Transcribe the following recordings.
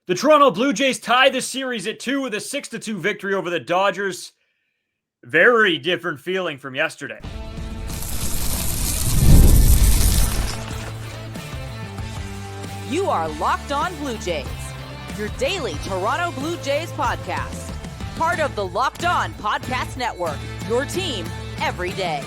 The Toronto Blue Jays tie the series at 2 with a 6-2 victory over the Dodgers. Very different feeling from yesterday. You are Locked On Blue Jays, your daily Toronto Blue Jays podcast. Part of the Locked On Podcast Network, your team every day.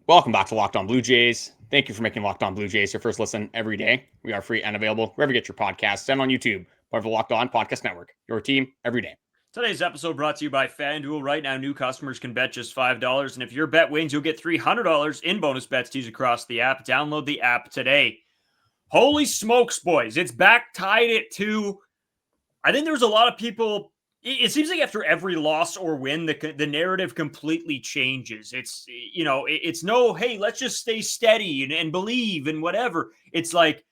Welcome back to Locked On Blue Jays. Thank you for making Locked On Blue Jays your first listen every day. We are free and available wherever you get your podcasts and on YouTube, part of the Locked On Podcast Network, your team every day. Today's episode brought to you by FanDuel. Right now, new customers can bet just $5, and if your bet wins, you'll get $300 in bonus bets to use across the app. Download the app today. Holy smokes, boys. It's back tied at 2. I think there was a lot of people. It seems like after every loss or win, the narrative completely changes. It's, it's no, hey, let's just stay steady and believe and whatever. It's like,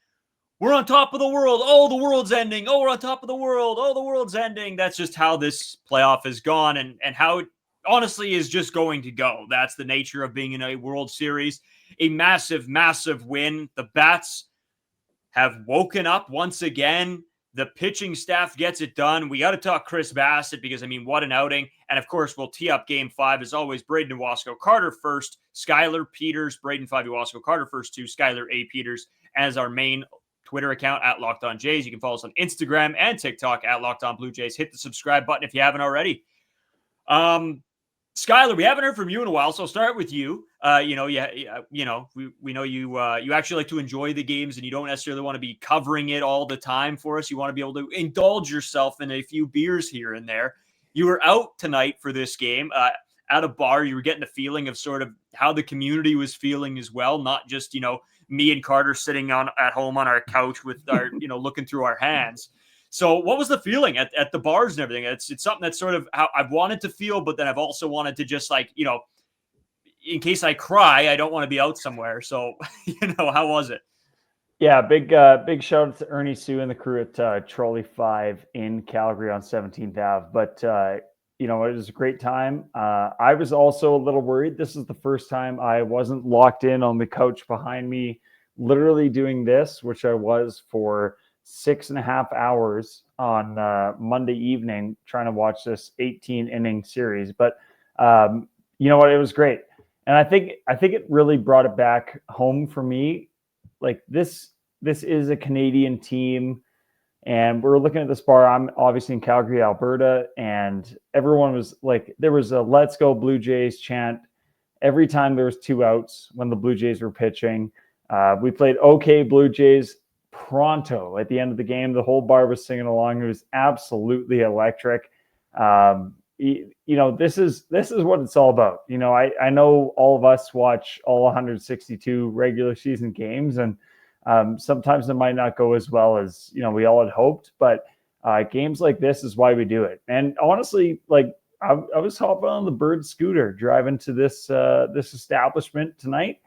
we're on top of the world. Oh, the world's ending. Oh, we're on top of the world. Oh, the world's ending. That's just how this playoff has gone and how it honestly is just going to go. That's the nature of being in a World Series. A massive, massive win. The Bats have woken up once again. The pitching staff gets it done. We got to talk Chris Bassitt because, what an outing. And, of course, we'll tee up Game 5. As always, Brayden Wasco, Carter first, Skylar Peters, Brayden 5 Wasco, Carter first 2, Skylar A. Peters as our main Twitter account at Locked On Jays. You can follow us on Instagram and TikTok at Locked On Blue Jays. Hit the subscribe button if you haven't already. Skylar, we haven't heard from you in a while, so I'll start with you. We know you actually like to enjoy the games, and you don't necessarily want to be covering it all the time for us. You want to be able to indulge yourself in a few beers here and there. You were out tonight for this game at a bar. You were getting the feeling of sort of how the community was feeling as well, not just me and Carter sitting at home on our couch with our looking through our hands. So what was the feeling at the bars and everything? It's something that's sort of how I've wanted to feel, but then I've also wanted to just in case I cry, I don't want to be out somewhere. So, how was it? Yeah, big shout out to Ernie, Sue, and the crew at Trolley 5 in Calgary on 17th Ave. But, it was a great time. I was also a little worried. This is the first time I wasn't locked in on the couch behind me, literally doing this, which I was for 6.5 hours on Monday evening trying to watch this 18-inning series. But you know what? It was great. And I think it really brought it back home for me. Like this is a Canadian team, and we're looking at this bar. I'm obviously in Calgary, Alberta, and everyone was like, there was a "Let's Go Blue Jays" chant every time there was 2 outs when the Blue Jays were pitching. We played "Okay Blue Jays" pronto at the end of the game. The whole bar was singing along. It was absolutely electric. This is what it's all about. I know all of us watch all 162 regular season games, and sometimes it might not go as well as we all had hoped, but games like this is why we do it. And honestly, I was hopping on the Bird scooter driving to this establishment tonight,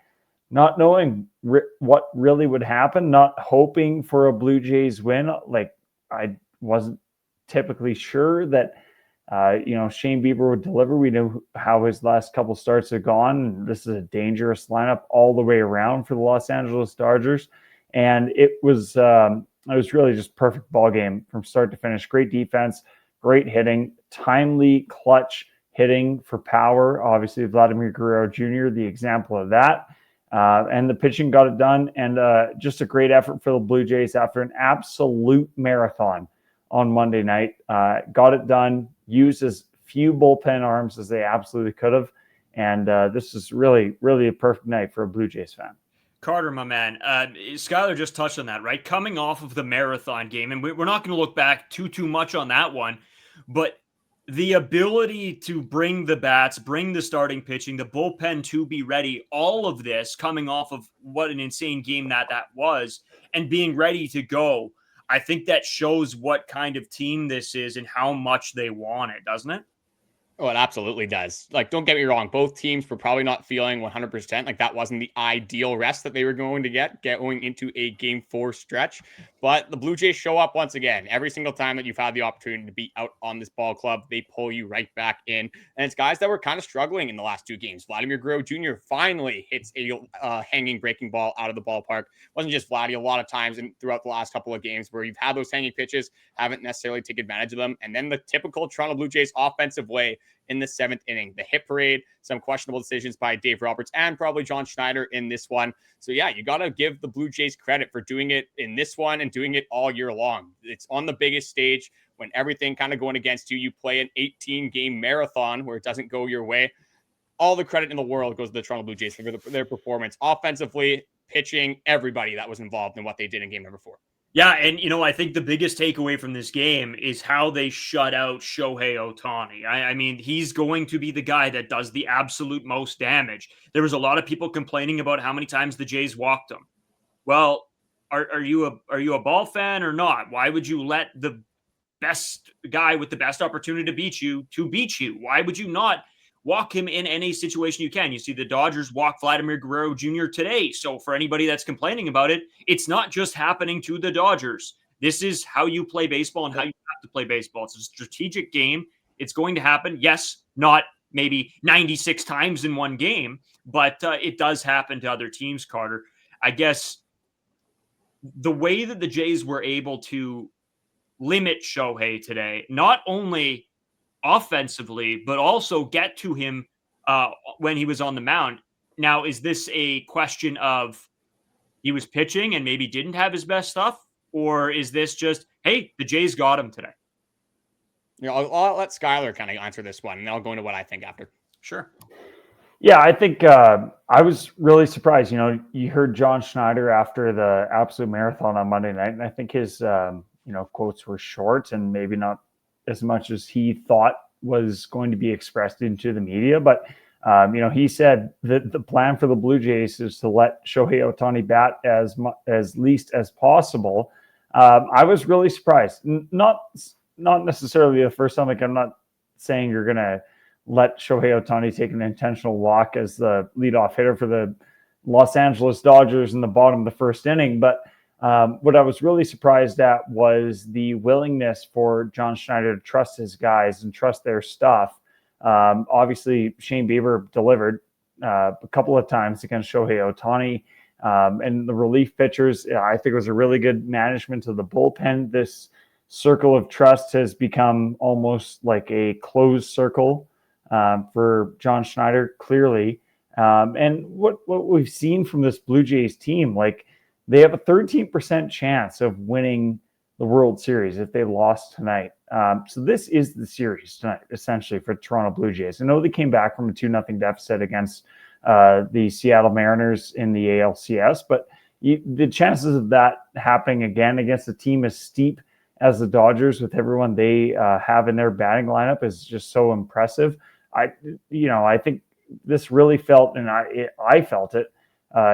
not knowing what really would happen, not hoping for a Blue Jays win. Like, I wasn't typically sure that Shane Bieber would deliver. We knew how his last couple starts had gone. This is a dangerous lineup all the way around for the Los Angeles Dodgers. And it was really just perfect ball game from start to finish. Great defense, great hitting, timely clutch hitting for power. Obviously, Vladimir Guerrero Jr., the example of that. And the pitching got it done. And just a great effort for the Blue Jays after an absolute marathon on Monday night. Got it done, used as few bullpen arms as they absolutely could have. And this is really, really a perfect night for a Blue Jays fan. Carter, my man, Skylar just touched on that, right? Coming off of the marathon game, and we're not going to look back too much on that one, but the ability to bring the bats, bring the starting pitching, the bullpen to be ready, all of this coming off of what an insane game that was, and being ready to go. I think that shows what kind of team this is and how much they want it, doesn't it? Oh, it absolutely does. Like, don't get me wrong. Both teams were probably not feeling 100%. Like, that wasn't the ideal rest that they were going to get going into a game 4 stretch. But the Blue Jays show up once again. Every single time that you've had the opportunity to be out on this ball club, they pull you right back in. And it's guys that were kind of struggling in the last 2 games. Vladimir Guerrero Jr. finally hits a hanging breaking ball out of the ballpark. It wasn't just Vladdy. A lot of times throughout the last couple of games where you've had those hanging pitches, haven't necessarily taken advantage of them. And then the typical Toronto Blue Jays offensive way in the 7th inning, the hit parade, some questionable decisions by Dave Roberts and probably John Schneider in this one. So yeah, you got to give the Blue Jays credit for doing it in this one and doing it all year long. It's on the biggest stage when everything kind of going against you. You play an 18-game marathon where it doesn't go your way. All the credit in the world goes to the Toronto Blue Jays for their performance offensively, pitching, everybody that was involved in what they did in game number 4. Yeah, and, I think the biggest takeaway from this game is how they shut out Shohei Ohtani. I mean, he's going to be the guy that does the absolute most damage. There was a lot of people complaining about how many times the Jays walked him. Well, are you a ball fan or not? Why would you let the best guy with the best opportunity to beat you? Why would you not walk him in any situation you can? You see the Dodgers walk Vladimir Guerrero Jr. today. So for anybody that's complaining about it, it's not just happening to the Dodgers. This is how you play baseball and how you have to play baseball. It's a strategic game. It's going to happen. Yes, not maybe 96 times in one game, but it does happen to other teams, Carter. I guess the way that the Jays were able to limit Shohei today, not only offensively, but also get to him when he was on the mound. Now, is this a question of he was pitching and maybe didn't have his best stuff? Or is this just, hey, the Jays got him today? I'll let Skylar kind of answer this one, and then I'll go into what I think after. Sure. Yeah, I think I was really surprised. You heard John Schneider after the absolute marathon on Monday night, and I think his quotes were short and maybe not as much as he thought was going to be expressed into the media. But, he said that the plan for the Blue Jays is to let Shohei Ohtani bat as least as possible. I was really surprised. Not necessarily the first time. Like, I'm not saying you're going to let Shohei Ohtani take an intentional walk as the leadoff hitter for the Los Angeles Dodgers in the bottom of the first inning. But what I was really surprised at was the willingness for John Schneider to trust his guys and trust their stuff. Obviously, Shane Bieber delivered a couple of times against Shohei Ohtani. And the relief pitchers, I think it was a really good management of the bullpen. This circle of trust has become almost like a closed circle for John Schneider, clearly. And what we've seen from this Blue Jays team, like, they have a 13% chance of winning the World Series if they lost tonight. So this is the series tonight, essentially, for Toronto Blue Jays. I know they came back from a 2-0 deficit against the Seattle Mariners in the ALCS, but the chances of that happening again against a team as steep as the Dodgers with everyone they have in their batting lineup is just so impressive. I think this really felt, and I felt it,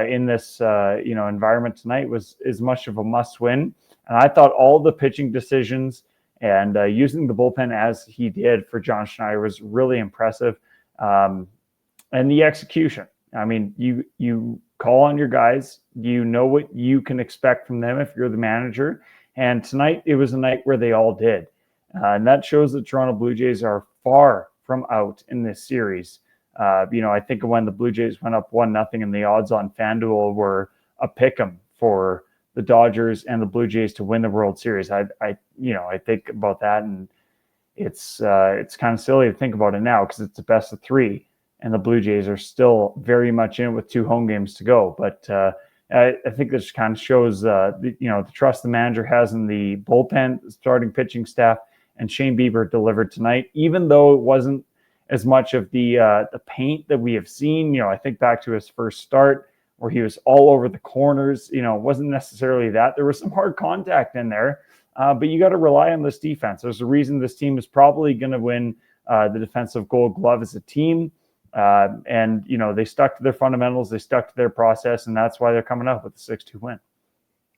in this environment tonight was as much of a must win. And I thought all the pitching decisions and using the bullpen as he did for John Schneider was really impressive. And the execution. I mean, you call on your guys, you know what you can expect from them if you're the manager. And tonight it was a night where they all did. And that shows the Toronto Blue Jays are far from out in this series. I think when the Blue Jays went up 1-0 and the odds on FanDuel were a pick 'em for the Dodgers and the Blue Jays to win the World Series. I think about that, and it's kind of silly to think about it now because it's the best of 3, and the Blue Jays are still very much in it with 2 home games to go. But I think this kind of shows the trust the manager has in the bullpen, the starting pitching staff, and Shane Bieber delivered tonight, even though it wasn't as much of the paint that we have seen. I think back to his first start where he was all over the corners. It wasn't necessarily that. There was some hard contact in there, but you got to rely on this defense. There's a reason this team is probably going to win the defensive Gold Glove as a team. And they stuck to their fundamentals. They stuck to their process, and that's why they're coming up with a 6-2 win.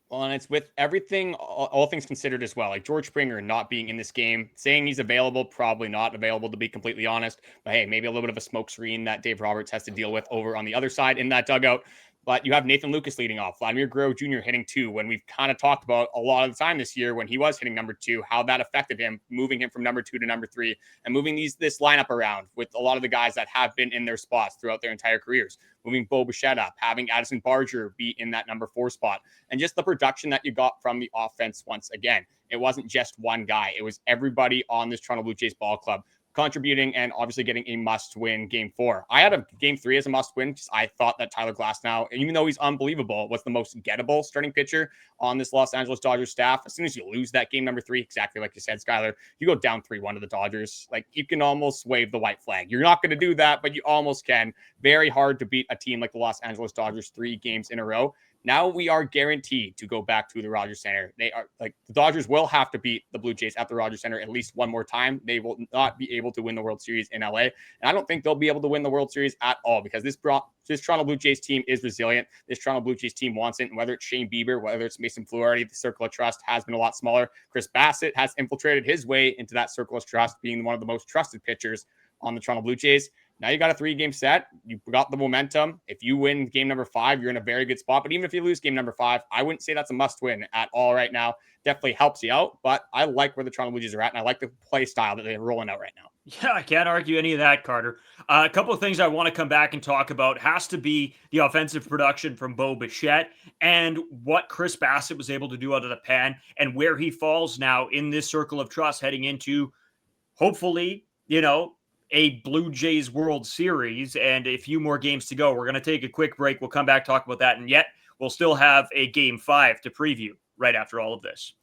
Well, and it's with everything, all things considered as well. Like George Springer not being in this game, saying he's available, probably not available to be completely honest. But hey, maybe a little bit of a smoke screen that Dave Roberts has to deal with over on the other side in that dugout. But you have Nathan Lucas leading off, Vladimir Guerrero Jr. hitting 2, when we've kind of talked about a lot of the time this year when he was hitting number 2, how that affected him, moving him from number 2 to number 3 and moving this lineup around with a lot of the guys that have been in their spots throughout their entire careers, moving Bichette up, having Addison Barger be in that number 4 spot, and just the production that you got from the offense once again. It wasn't just one guy. It was everybody on this Toronto Blue Jays ball club contributing and obviously getting a must-win game 4. I had a game 3 as a must-win because I thought that Tyler Glasnow, even though he's unbelievable, was the most gettable starting pitcher on this Los Angeles Dodgers staff. As soon as you lose that game number 3, exactly like you said, Skyler, you go down 3-1 to the Dodgers. Like, you can almost wave the white flag. You're not going to do that, but you almost can. Very hard to beat a team like the Los Angeles Dodgers 3 games in a row. Now we are guaranteed to go back to the Rogers Center. They are like the Dodgers will have to beat the Blue Jays at the Rogers Center at least one more time. They will not be able to win the World Series in LA. And I don't think they'll be able to win the World Series at all because this Toronto Blue Jays team is resilient. This Toronto Blue Jays team wants it. And whether it's Shane Bieber, whether it's Mason Fluharty, the circle of trust has been a lot smaller. Chris Bassitt has infiltrated his way into that circle of trust, being one of the most trusted pitchers on the Toronto Blue Jays. Now you got a 3-game set. You got the momentum. If you win game number 5, you're in a very good spot. But even if you lose game number 5, I wouldn't say that's a must-win at all right now. Definitely helps you out. But I like where the Toronto Blue Jays are at, and I like the play style that they're rolling out right now. Yeah, I can't argue any of that, Carter. A couple of things I want to come back and talk about has to be the offensive production from Bichette and what Chris Bassitt was able to do out of the pen and where he falls now in this circle of trust heading into, hopefully, a Blue Jays World Series and a few more games to go. We're going to take a quick break. We'll come back, talk about that, and yet we'll still have a game 5 to preview right after all of this.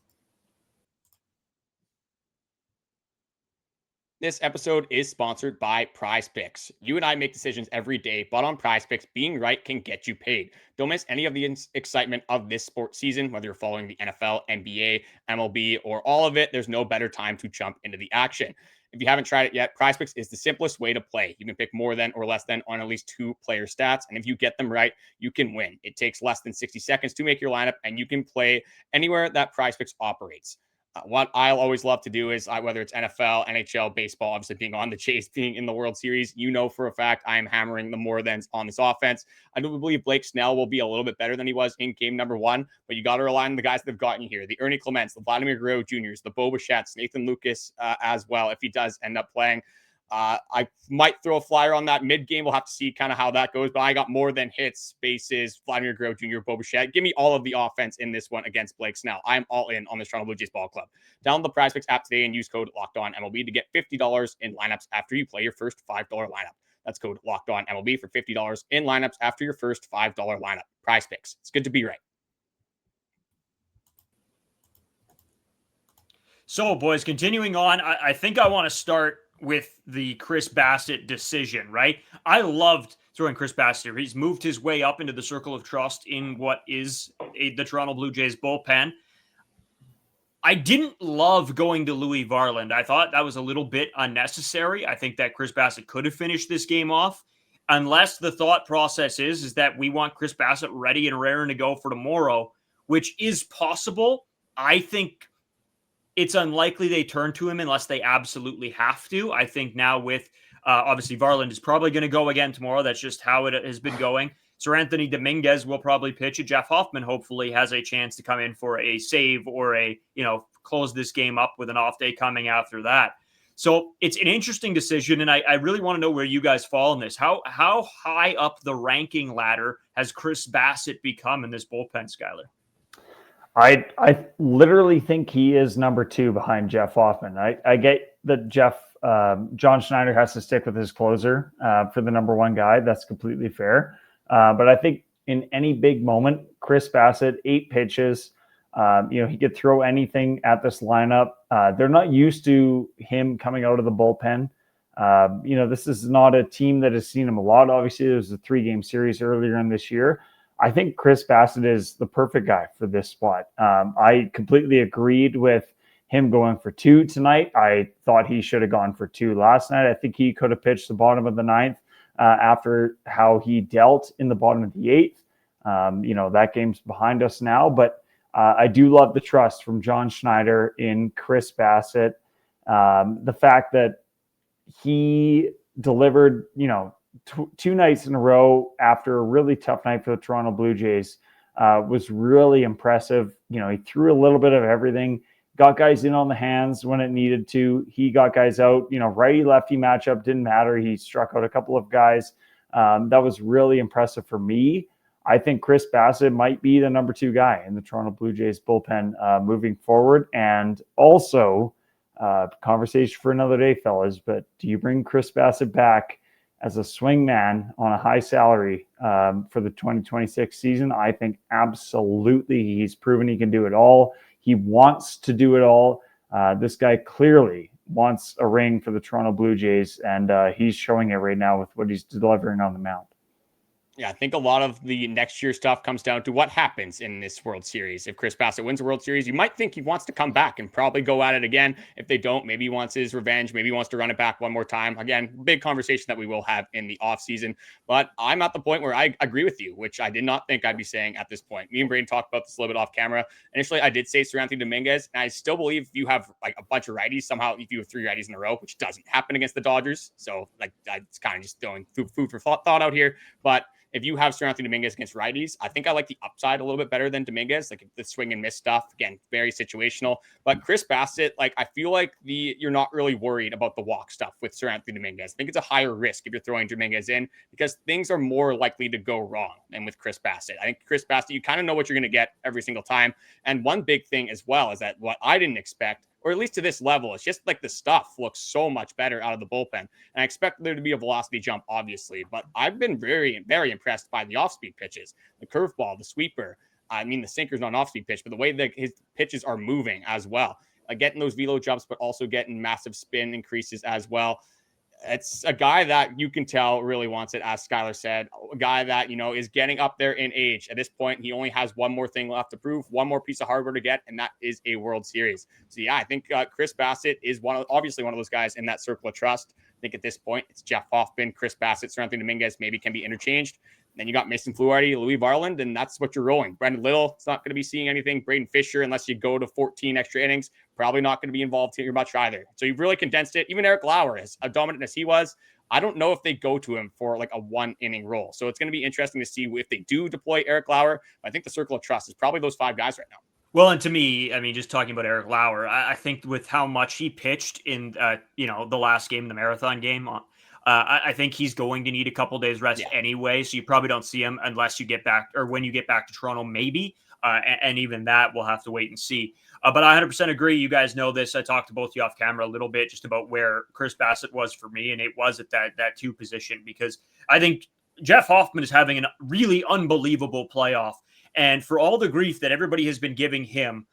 This episode is sponsored by Prize Picks. You and I make decisions every day, but on Prize Picks, being right can get you paid. Don't miss any of the excitement of this sports season, whether you're following the NFL, NBA, MLB, or all of it. There's no better time to jump into the action. If you haven't tried it yet, Prize Picks is the simplest way to play. You can pick more than or less than on at least 2 player stats, and if you get them right, you can win. It takes less than 60 seconds to make your lineup, and you can play anywhere that Prize Picks operates. What I'll always love to do is whether it's NFL, NHL, baseball, obviously being on the Chase, being in the World Series, for a fact I am hammering the more thans on this offense. I do believe Blake Snell will be a little bit better than he was in game number 1, but you got to rely on the guys that have gotten you here. The Ernie Clements, the Vladimir Guerrero Jr.'s, the Bichettes, Nathan Lucas as well, if he does end up playing. I might throw a flyer on that mid-game. We'll have to see kind of how that goes, but I got more than hits, bases, Vladimir Guerrero Jr., Bichette. Give me all of the offense in this one against Blake Snell. I'm all in on this Toronto Blue Jays ball club. Download the Prize Picks app today and use code LOCKEDONMLB to get $50 in lineups after you play your first $5 lineup. That's code LOCKEDONMLB for $50 in lineups after your first $5 lineup. Prize Picks. It's good to be right. So, boys, continuing on, I think I want to start with the Chris Bassitt decision, right? I loved throwing Chris Bassitt here. He's moved his way up into the circle of trust in what is the Toronto Blue Jays bullpen. I didn't love going to Louis Varland. I thought that was a little bit unnecessary. I think that Chris Bassitt could have finished this game off, unless the thought process is that we want Chris Bassitt ready and raring to go for tomorrow, which is possible. I think it's unlikely they turn to him unless they absolutely have to. I think now with, obviously, Varland is probably going to go again tomorrow. That's just how it has been going. Sir Anthony Dominguez will probably pitch it. Jeff Hoffman hopefully has a chance to come in for a save or close this game up with an off day coming after that. So it's an interesting decision, and I really want to know where you guys fall in this. How high up the ranking ladder has Chris Bassitt become in this bullpen, Skyler? I literally think he is number 2 behind Jeff Hoffman. I get that John Schneider has to stick with his closer for the number 1 guy. That's completely fair. But I think in any big moment, Chris Bassitt, 8 pitches, he could throw anything at this lineup. They're not used to him coming out of the bullpen. This is not a team that has seen him a lot. Obviously, there was a 3-game series earlier in this year. I think Chris Bassitt is the perfect guy for this spot. I completely agreed with him going for 2 tonight. I thought he should have gone for 2 last night. I think he could have pitched the bottom of the 9th after how he dealt in the bottom of the 8th. That game's behind us now, but I do love the trust from John Schneider in Chris Bassitt. The fact that he delivered, two nights in a row after a really tough night for the Toronto Blue Jays was really impressive. He threw a little bit of everything, got guys in on the hands when it needed to. He got guys out, righty-lefty matchup, didn't matter. He struck out a couple of guys. That was really impressive for me. I think Chris Bassitt might be the number 2 guy in the Toronto Blue Jays bullpen moving forward. And also, conversation for another day, fellas, but do you bring Chris Bassitt back as a swing man on a high salary for the 2026 season? I think absolutely. He's proven he can do it all. He wants to do it all. This guy clearly wants a ring for the Toronto Blue Jays, and he's showing it right now with what he's delivering on the mound. Yeah, I think a lot of the next year stuff comes down to what happens in this World Series. If Chris Bassitt wins the World Series, you might think he wants to come back and probably go at it again. If they don't, maybe he wants his revenge. Maybe he wants to run it back one more time. Again, big conversation that we will have in the offseason. But I'm at the point where I agree with you, which I did not think I'd be saying at this point. Me and Brayden talked about this a little bit off camera. Initially, I did say Seranthony Dominguez, and I still believe if you have like a bunch of righties, somehow if you have 3 righties in a row, which doesn't happen against the Dodgers. So like it's kind of just throwing food for thought out here. But if you have Seranthony Dominguez against righties, I think I like the upside a little bit better than Dominguez. Like the swing and miss stuff, again, very situational. But Chris Bassitt, like I feel like you're not really worried about the walk stuff with Seranthony Dominguez. I think it's a higher risk if you're throwing Dominguez in because things are more likely to go wrong than with Chris Bassitt. I think Chris Bassitt, you kind of know what you're going to get every single time. And one big thing as well is that what I didn't expect, or at least to this level, it's just like the stuff looks so much better out of the bullpen. And I expect there to be a velocity jump, obviously, but I've been very, very impressed by the off-speed pitches, the curveball, the sweeper. I mean, the sinker's not an off-speed pitch, but the way that his pitches are moving as well, getting those velo jumps, but also getting massive spin increases as well. It's a guy that you can tell really wants it, as Skylar said, a guy that, is getting up there in age. At this point, he only has one more thing left to prove, one more piece of hardware to get, and that is a World Series. So, yeah, I think Chris Bassitt is obviously one of those guys in that circle of trust. I think at this point, it's Jeff Hoffman, Chris Bassitt, Seranthony Dominguez maybe can be interchanged. Then you got Mason Fluharty, Louis Varland, and that's what you're rolling. Brendan Little, it's not going to be seeing anything. Braden Fisher, unless you go to 14 extra innings, probably not going to be involved here much either. So you've really condensed it. Even Eric Lauer, as dominant as he was, I don't know if they go to him for like a 1-inning role. So it's going to be interesting to see if they do deploy Eric Lauer. I think the circle of trust is probably those 5 guys right now. Well, and to me, I mean, just talking about Eric Lauer, I think with how much he pitched in, the last game, the marathon game, I think he's going to need a couple days rest anyway. So you probably don't see him unless you get back, or when you get back to Toronto, maybe. And even that, we'll have to wait and see. But I 100% agree. You guys know this. I talked to both of you off camera a little bit just about where Chris Bassitt was for me, and it was at that 2 position, because I think Jeff Hoffman is having a really unbelievable playoff. And for all the grief that everybody has been giving him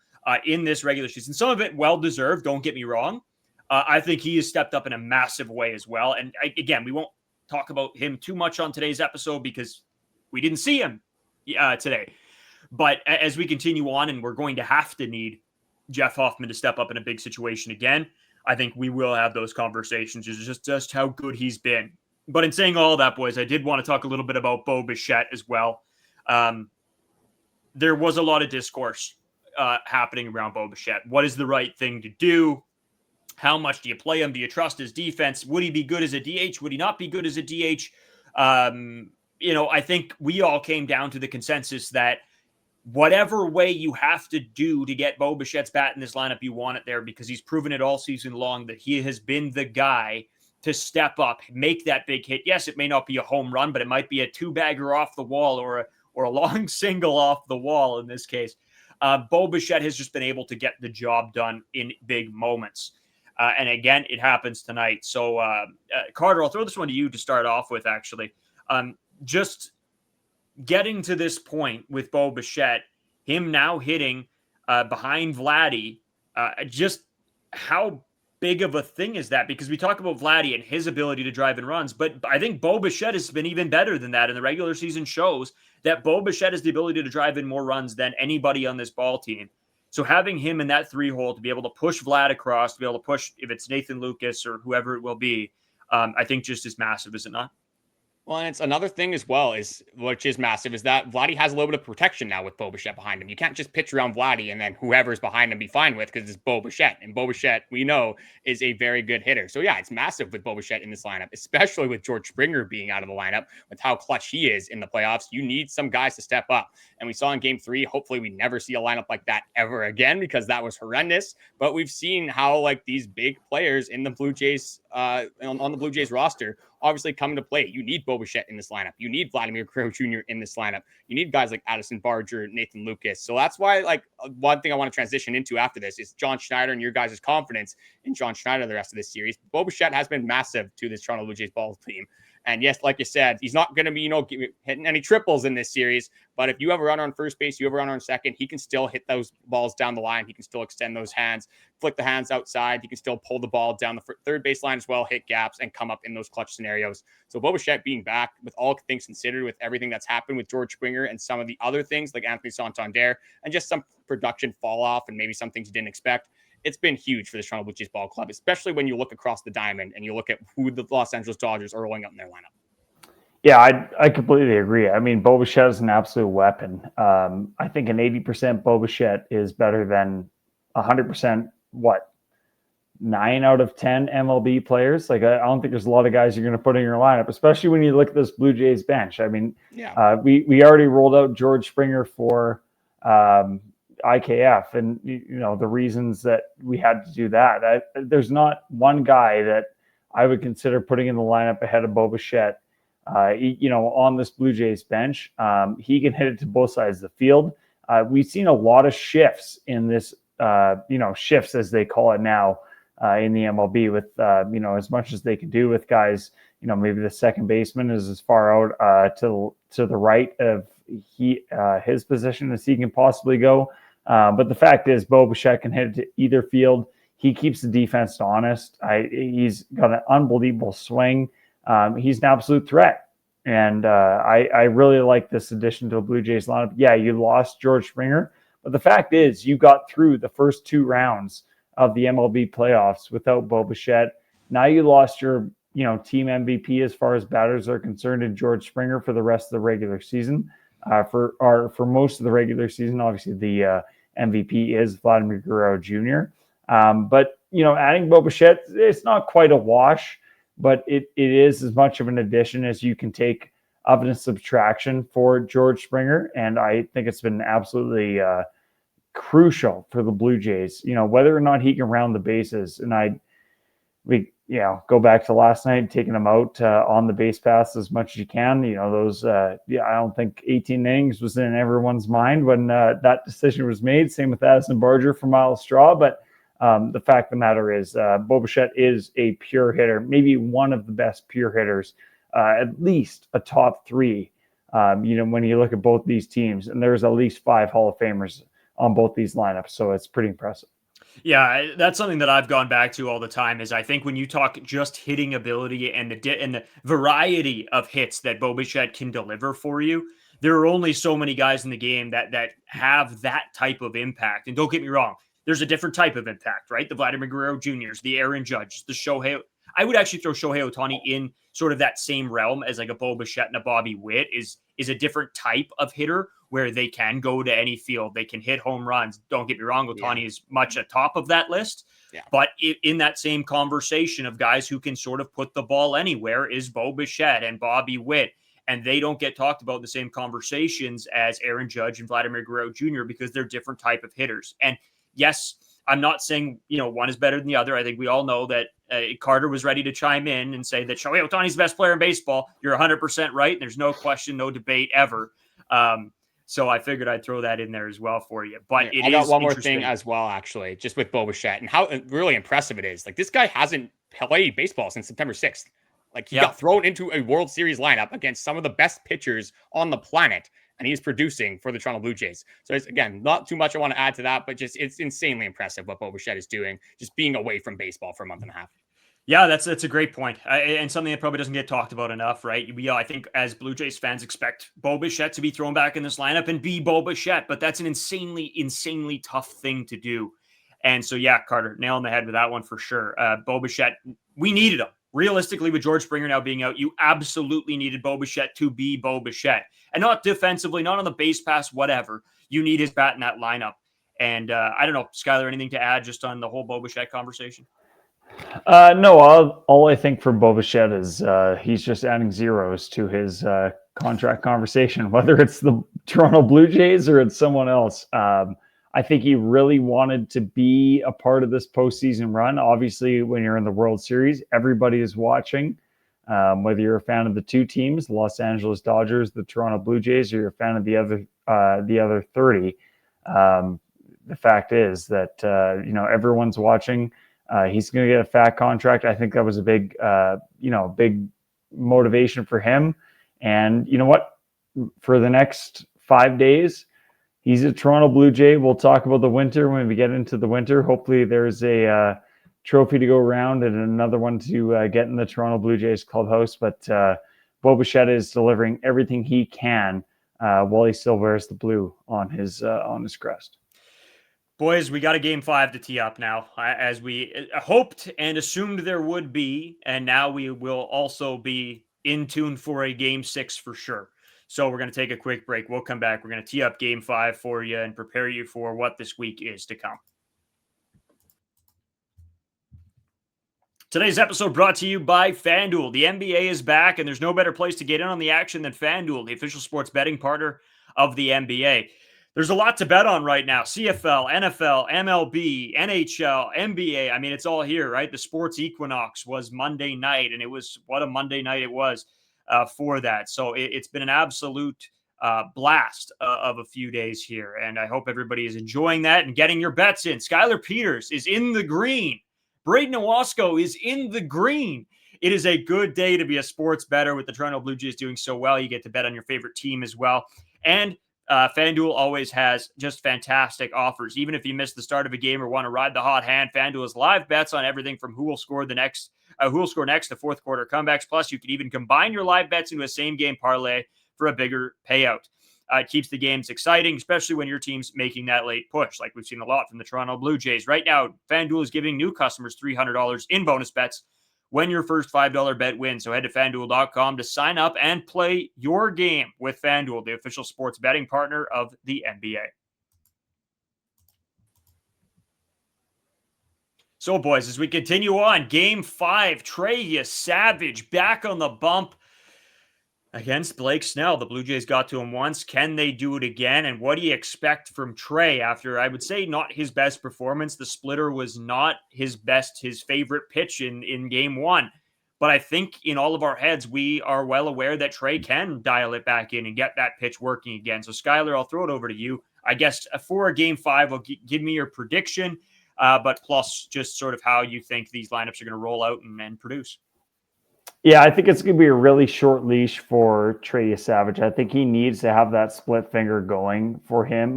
in this regular season, some of it well-deserved, don't get me wrong, I think he has stepped up in a massive way as well. And again, we won't talk about him too much on today's episode because we didn't see him today. But as we continue on, and we're going to have to need Jeff Hoffman to step up in a big situation again, I think we will have those conversations, just how good he's been. But in saying all that, boys, I did want to talk a little bit about Bo Bichette as well. There was a lot of discourse happening around Bo Bichette. What is the right thing to do? How much do you play him? Do you trust his defense? Would he be good as a DH? Would he not be good as a DH? I think we all came down to the consensus that whatever way you have to do to get Bo Bichette's bat in this lineup, you want it there, because he's proven it all season long that he has been the guy to step up, make that big hit. Yes, it may not be a home run, but it might be a 2-bagger off the wall or a long single off the wall in this case. Bo Bichette has just been able to get the job done in big moments. And again, it happens tonight. So, Carter, I'll throw this one to you to start off with, actually. Just getting to this point with Bo Bichette, him now hitting behind Vladdy, just how big of a thing is that? Because we talk about Vladdy and his ability to drive in runs, but I think Bo Bichette has been even better than that. And the regular season shows that Bo Bichette has the ability to drive in more runs than anybody on this ball team. So having him in that 3-hole to be able to push Vlad across, to be able to push, if it's Nathan Lucas or whoever it will be, I think just is massive, is it not? Well, and it's another thing as well, which is massive, is that Vladdy has a little bit of protection now with Bichette behind him. You can't just pitch around Vladdy and then whoever's behind him be fine with, because it's Bichette. And Bichette, we know, is a very good hitter. So yeah, it's massive with Bichette in this lineup, especially with George Springer being out of the lineup, with how clutch he is in the playoffs. You need some guys to step up. And we saw in game 3, hopefully we never see a lineup like that ever again, because that was horrendous. But we've seen how like these big players in the Blue Jays, on the Blue Jays roster, obviously come into play. You need Bichette in this lineup. You need Vladimir Guerrero Jr. in this lineup. You need guys like Addison Barger, Nathan Lucas. So that's why, like, one thing I want to transition into after this is John Schneider and your guys' confidence in John Schneider the rest of this series. Bichette has been massive to this Toronto Blue Jays ball team. And yes, like you said, he's not going to be, hitting any triples in this series. But if you have a runner on first base, you have a runner on second, he can still hit those balls down the line. He can still extend those hands, flick the hands outside. He can still pull the ball down the third base line as well, hit gaps, and come up in those clutch scenarios. So Bichette being back, with all things considered, with everything that's happened with George Springer and some of the other things like Anthony Santander and just some production fall off and maybe some things you didn't expect, it's been huge for the Toronto Blue Jays ball club, especially when you look across the diamond and you look at who the Los Angeles Dodgers are rolling out in their lineup. Yeah, I completely agree. I mean, Bichette is an absolute weapon. I think an 80% Bichette is better than 100%, 9 out of 10 MLB players. Like, I don't think there's a lot of guys you're going to put in your lineup, especially when you look at this Blue Jays bench. I mean, we already rolled out George Springer for IKF, and the reasons that we had to do that. There's not one guy that I would consider putting in the lineup ahead of Bichette. On this Blue Jays bench, he can hit it to both sides of the field. We've seen a lot of shifts in this, shifts as they call it now in the MLB, with as much as they can do with guys. Maybe the second baseman is as far out to the right of his position as he can possibly go. But the fact is, Bichette can hit it to either field. He keeps the defense honest. He's got an unbelievable swing. He's an absolute threat. And I really like this addition to the Blue Jays lineup. Yeah, you lost George Springer, but the fact is you got through the first 2 rounds of the MLB playoffs without Bichette. Now you lost your team MVP as far as batters are concerned in George Springer for the rest of the regular season. For most of the regular season, obviously the MVP is Vladimir Guerrero Jr. But adding Bichette, it's not quite a wash, but it is as much of an addition as you can take of a subtraction for George Springer. And I think it's been absolutely crucial for the Blue Jays, whether or not he can round the bases. And we go back to last night, taking him out on the base paths as much as you can. Those, I don't think 18 innings was in everyone's mind when that decision was made. Same with Addison Barger for Miles Straw. But the fact of the matter is, Bichette is a pure hitter, maybe one of the best pure hitters, at least a top 3. When you look at both these teams, and there's at least 5 Hall of Famers on both these lineups, so it's pretty impressive. Yeah, that's something that I've gone back to all the time. Is I think when you talk just hitting ability and the variety of hits that Bichette can deliver for you, there are only so many guys in the game that have that type of impact. And don't get me wrong, there's a different type of impact, right? The Vladimir Guerrero Jr.'s, the Aaron Judge, the Shohei. I would actually throw Shohei Ohtani in sort of that same realm as like a Bichette and a Bobby Witt is a different type of hitter where they can go to any field. They can hit home runs. Don't get me wrong, Ohtani is much atop of that list. Yeah. But in that same conversation of guys who can sort of put the ball anywhere is Bichette and Bobby Witt. And they don't get talked about in the same conversations as Aaron Judge and Vladimir Guerrero Jr. because they're different type of hitters. And yes, I'm not saying, one is better than the other. I think we all know that Carter was ready to chime in and say that Shohei Ohtani's the best player in baseball. You're 100% right. There's no question, no debate ever. So I figured I'd throw that in there as well for you. But I got one more thing as well, actually, just with Bichette and how really impressive it is. Like, this guy hasn't played baseball since September 6th. Like, he got thrown into a World Series lineup against some of the best pitchers on the planet, and he's producing for the Toronto Blue Jays. So it's, again, not too much I want to add to that, but just it's insanely impressive what Bichette is doing, just being away from baseball for a month and a half. Yeah, that's a great point. And something that probably doesn't get talked about enough, right? I think as Blue Jays fans expect Bichette to be thrown back in this lineup and be Bichette, but that's an insanely tough thing to do. And so, yeah, Carter, nail on the head with that one for sure. Bichette, we needed him. realistically, with George Springer now being out, you absolutely needed Bo Bichette to be Bo Bichette. And not defensively, not on the base pass, whatever. You need his bat in that lineup. And I don't know, Skyler, anything to add just on the whole Bo Bichette conversation? No, all I think for Bo Bichette is he's just adding zeros to his contract conversation, whether it's the Toronto Blue Jays or it's someone else. I think he really wanted to be a part of this postseason run. Obviously, when you're in the World Series, everybody is watching. Whether you're a fan of the two teams, the Los Angeles Dodgers, the Toronto Blue Jays, or you're a fan of the other 30, the fact is that everyone's watching. He's going to get a fat contract. I think that was a big motivation for him. And you know what? For the next 5 days, he's a Toronto Blue Jay. We'll talk about the winter when we get into the winter. Hopefully there's a trophy to go around and another one to get in the Toronto Blue Jays clubhouse. But Bo Bichette is delivering everything he can while he still wears the blue on his crest. Boys, we got a game 5 to tee up now, as we hoped and assumed there would be. And now we will also be in tune for a game 6 for sure. So we're going to take a quick break. We'll come back. We're going to tee up game 5 for you and prepare you for what this week is to come. Today's episode brought to you by FanDuel. The NBA is back, and there's no better place to get in on the action than FanDuel, the official sports betting partner of the NBA. There's a lot to bet on right now. CFL, NFL, MLB, NHL, NBA. I mean, it's all here, right? The sports equinox was Monday night, and it was what a Monday night it was for that. So it's been an absolute blast of a few days here, and I hope everybody is enjoying that and getting your bets in. Skylar Peters is in the green. Brayden is in the green. It is a good day to be a sports bettor with the Toronto Blue Jays doing so well. You get to bet on your favorite team as well. And FanDuel always has just fantastic offers. Even if you miss the start of a game or want to ride the hot hand, FanDuel has live bets on everything from who will score next to fourth quarter comebacks. Plus, you can even combine your live bets into a same game parlay for a bigger payout. It keeps the games exciting, especially when your team's making that late push, like we've seen a lot from the Toronto Blue Jays. Right now, FanDuel is giving new customers $300 in bonus bets when your first $5 bet wins. So head to FanDuel.com to sign up and play your game with FanDuel, the official sports betting partner of the NBA. So, boys, as we continue on, Game 5, Trey Savage back on the bump against Blake Snell. The Blue Jays got to him once. Can they do it again? And what do you expect from Trey after, I would say, not his best performance? The splitter was not his favorite pitch in Game 1. But I think in all of our heads, we are well aware that Trey can dial it back in and get that pitch working again. So, Skyler, I'll throw it over to you. I guess for a Game 5, give me your prediction, but plus just sort of how you think these lineups are going to roll out and produce. Yeah, I think it's going to be a really short leash for Trey Savage. I think he needs to have that split finger going for him.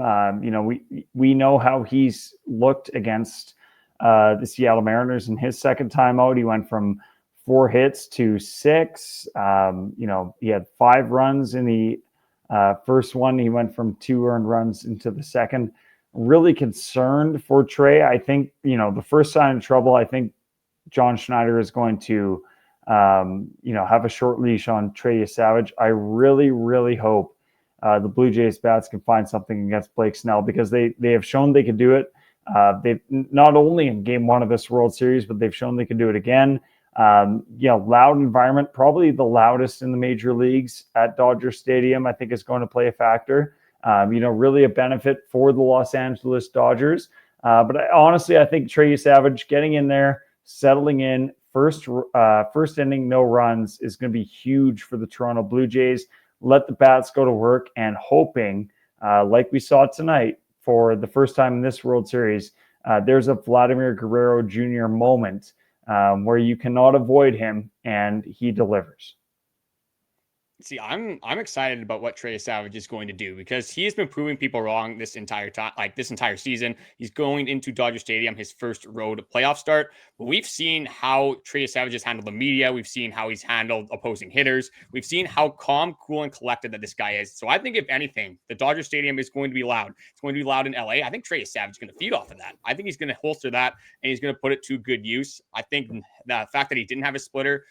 We know how he's looked against the Seattle Mariners in his second time out. He went from 4 hits to 6. He had 5 runs in the first one. He went from 2 earned runs into the second. Really concerned for Trey. I think, the first sign of trouble, I think John Schneider is going to have a short leash on Trey Savage. I really, really hope the Blue Jays bats can find something against Blake Snell, because they have shown they can do it. They've not only in Game 1 of this World Series, but they've shown they can do it again. Loud environment, probably the loudest in the major leagues at Dodger Stadium, I think is going to play a factor. Really a benefit for the Los Angeles Dodgers. But honestly, I think Trey Savage getting in there, settling in, first inning, no runs is going to be huge for the Toronto Blue Jays. Let the bats go to work, and hoping, like we saw tonight for the first time in this World Series, there's a Vladimir Guerrero Jr. moment where you cannot avoid him, and he delivers. See, I'm excited about what Trey Savage is going to do because he has been proving people wrong this entire time, like this entire season. He's going into Dodger Stadium, his first road playoff start. But we've seen how Trey Savage has handled the media. We've seen how he's handled opposing hitters. We've seen how calm, cool, and collected that this guy is. So I think if anything, the Dodger Stadium is going to be loud. It's going to be loud in LA. I think Trey Savage is going to feed off of that. I think he's going to holster that and he's going to put it to good use. I think the fact that he didn't have a splitter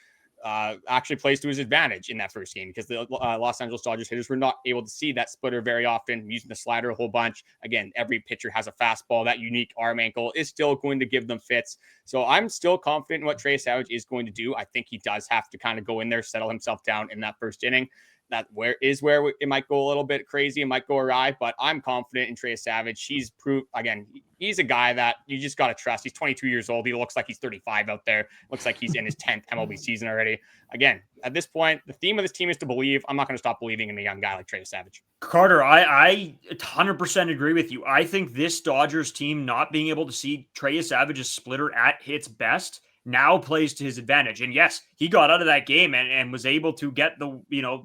actually plays to his advantage in that first game because the Los Angeles Dodgers hitters were not able to see that splitter very often, using the slider a whole bunch. Again, every pitcher has a fastball. That unique arm angle is still going to give them fits. So I'm still confident in what Trey Savage is going to do. I think he does have to kind of go in there, settle himself down in that first inning. That where it might go a little bit crazy, it might go awry, but I'm confident in Trey Savage. He's proved, again, he's a guy that you just got to trust. He's 22 years old. He looks like he's 35 out there. Looks like he's in his 10th MLB season already. Again, at this point, the theme of this team is to believe. I'm not going to stop believing in a young guy like Trey Savage. Carter, I 100% agree with you. I think this Dodgers team not being able to see Trey Savage's splitter at its best now plays to his advantage. And yes, he got out of that game and was able to get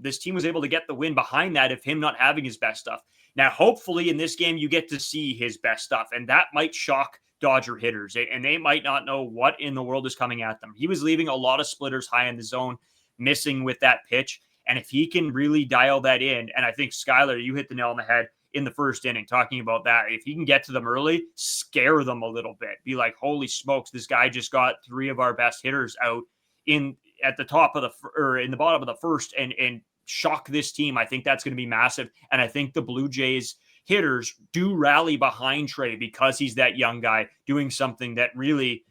this team was able to get the win behind that of him not having his best stuff. Now, hopefully in this game, you get to see his best stuff, and that might shock Dodger hitters, and they might not know what in the world is coming at them. He was leaving a lot of splitters high in the zone, missing with that pitch. And if he can really dial that in, and I think Skylar, you hit the nail on the head in the first inning, talking about that. If he can get to them early, scare them a little bit. Be like, holy smokes, this guy just got three of our best hitters out at the top of in the bottom of the first and shock this team. I think that's going to be massive. And I think the Blue Jays hitters do rally behind Trey because he's that young guy doing something that really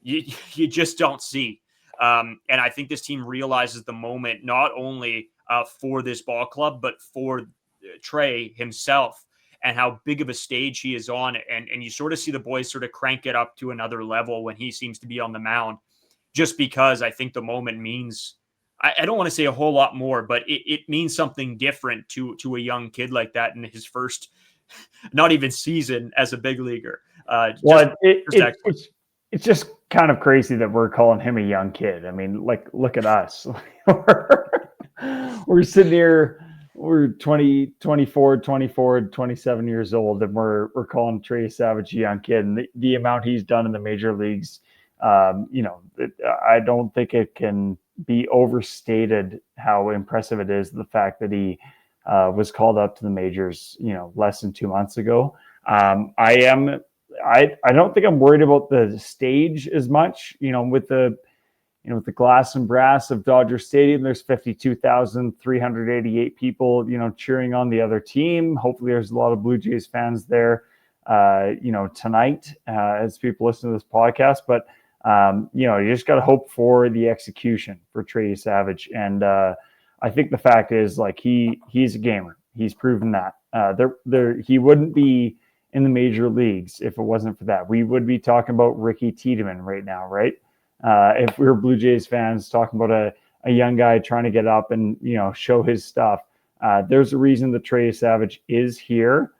you just don't see. And I think this team realizes the moment, not only for this ball club, but for Trey himself and how big of a stage he is on. And you sort of see the boys sort of crank it up to another level when he seems to be on the mound, just because I think the moment means, I don't want to say a whole lot more, but it means something different to a young kid like that in his first, not even season as a big leaguer. It's just kind of crazy that we're calling him a young kid. I mean, like, look at us. We're sitting here, we're 20, 24, 27 years old, and we're calling Trey Savage a young kid. And the amount he's done in the major leagues, I don't think it can be overstated how impressive it is, the fact that he was called up to the majors, less than 2 months ago. I don't think I'm worried about the stage as much, with the glass and brass of Dodger Stadium. There's 52,388 people, cheering on the other team. Hopefully there's a lot of Blue Jays fans there, tonight, as people listen to this podcast. But, you just got to hope for the execution for Trey Savage. And I think the fact is, like, he's a gamer. He's proven that. He wouldn't be in the major leagues if it wasn't for that. We would be talking about Ricky Tiedemann right now, right? If we were Blue Jays fans talking about a young guy trying to get up and, show his stuff. There's a reason that Trey Savage is here.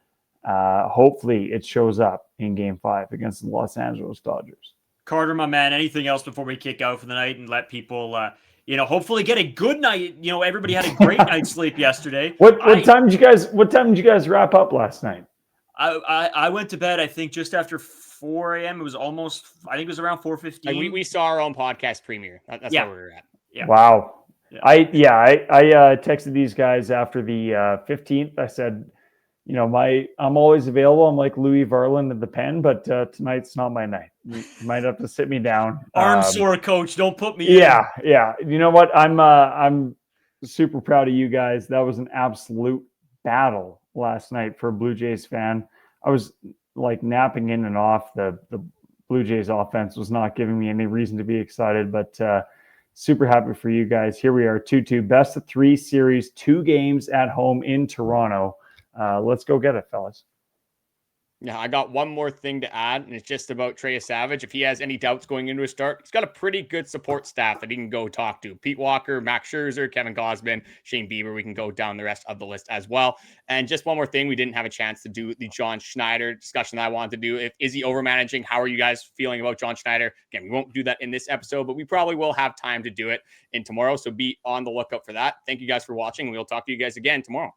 Hopefully it shows up in Game 5 against the Los Angeles Dodgers. Carter, my man, anything else before we kick out for the night and let people, hopefully get a good night? Everybody had a great night's sleep yesterday. What time did you guys wrap up last night? I went to bed, I think, just after 4 a.m. It was I think it was around 4:15. We saw our own podcast premiere. That's where we were at. Yeah. Wow. Yeah. I texted these guys after the 15th. I said, I'm always available. I'm like Louis Varland at the Pen, but tonight's not my night. You might have to sit me down. Arm sore, coach. Don't put me in. Yeah. You know what? I'm super proud of you guys. That was an absolute battle last night for a Blue Jays fan. I was like napping in and off. The Blue Jays offense was not giving me any reason to be excited, but super happy for you guys. Here we are, 2-2, best of 3 series, 2 games at home in Toronto. Let's go get it, fellas. Yeah, I got one more thing to add, and it's just about Trey Savage. If he has any doubts going into a start, he's got a pretty good support staff that he can go talk to. Pete Walker, Max Scherzer, Kevin Gausman, Shane Bieber. We can go down the rest of the list as well. And just one more thing, we didn't have a chance to do the John Schneider discussion that I wanted to do. Is he overmanaging? How are you guys feeling about John Schneider? Again, we won't do that in this episode, but we probably will have time to do it in tomorrow. So be on the lookout for that. Thank you guys for watching. We'll talk to you guys again tomorrow.